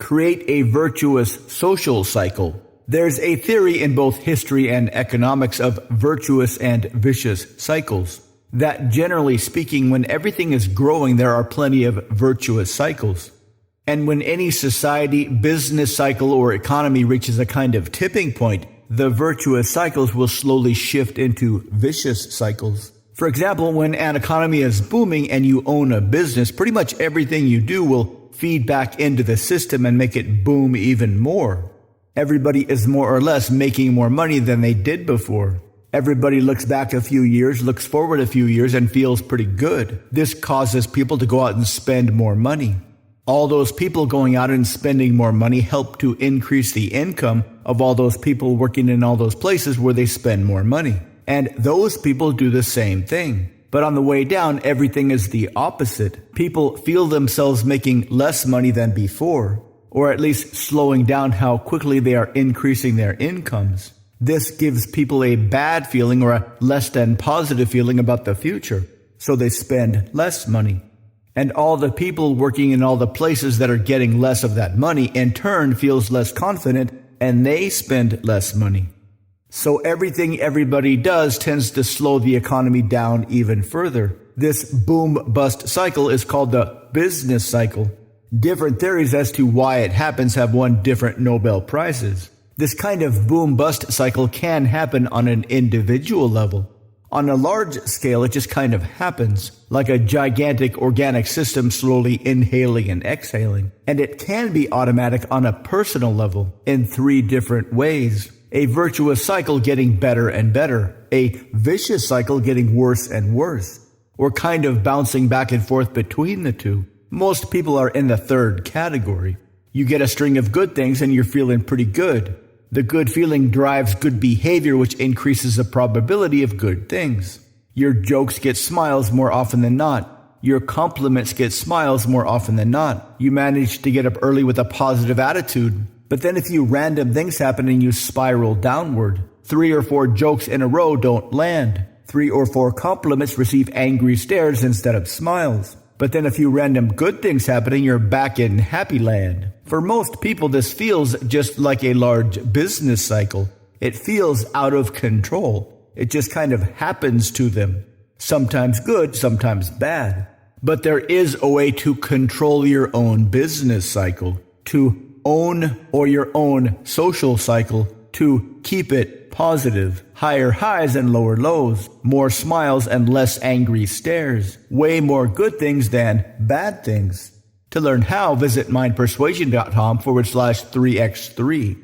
create a virtuous social cycle. There's a theory in both history and economics of virtuous and vicious cycles. That generally speaking, when everything is growing, there are plenty of virtuous cycles. And when any society, business cycle, or economy reaches a kind of tipping point, the virtuous cycles will slowly shift into vicious cycles. For example, when an economy is booming and you own a business, pretty much everything you do will feed back into the system and make it boom even more. Everybody is more or less making more money than they did before. Everybody looks back a few years, looks forward a few years, and feels pretty good. This causes people to go out and spend more money. All those people going out and spending more money help to increase the income of all those people working in all those places where they spend more money. And those people do the same thing. But on the way down, everything is the opposite. People feel themselves making less money than before, or at least slowing down how quickly they are increasing their incomes. This gives people a bad feeling or a less than positive feeling about the future, so they spend less money. And all the people working in all the places that are getting less of that money in turn feels less confident and they spend less money. So everything everybody does tends to slow the economy down even further. This boom-bust cycle is called the business cycle. Different theories as to why it happens have won different Nobel Prizes. This kind of boom-bust cycle can happen on an individual level. On a large scale, it just kind of happens, like a gigantic organic system slowly inhaling and exhaling. And it can be automatic on a personal level in 3 different ways. A virtuous cycle getting better and better, a vicious cycle getting worse and worse, or kind of bouncing back and forth between the two. Most people are in the 3rd category. You get a string of good things and you're feeling pretty good. The good feeling drives good behavior, which increases the probability of good things. Your jokes get smiles more often than not. Your compliments get smiles more often than not. You manage to get up early with a positive attitude. But then a few random things happen and you spiral downward. 3 or 4 jokes in a row don't land. 3 or 4 compliments receive angry stares instead of smiles. But then a few random good things happen and you're back in happy land. For most people, this feels just like a large business cycle. It feels out of control. It just kind of happens to them. Sometimes good, sometimes bad. But there is a way to control your own business cycle, to own or your own social cycle, to keep it positive. Higher highs and lower lows, more smiles and less angry stares, way more good things than bad things. To learn how, visit mindpersuasion.com/3x3.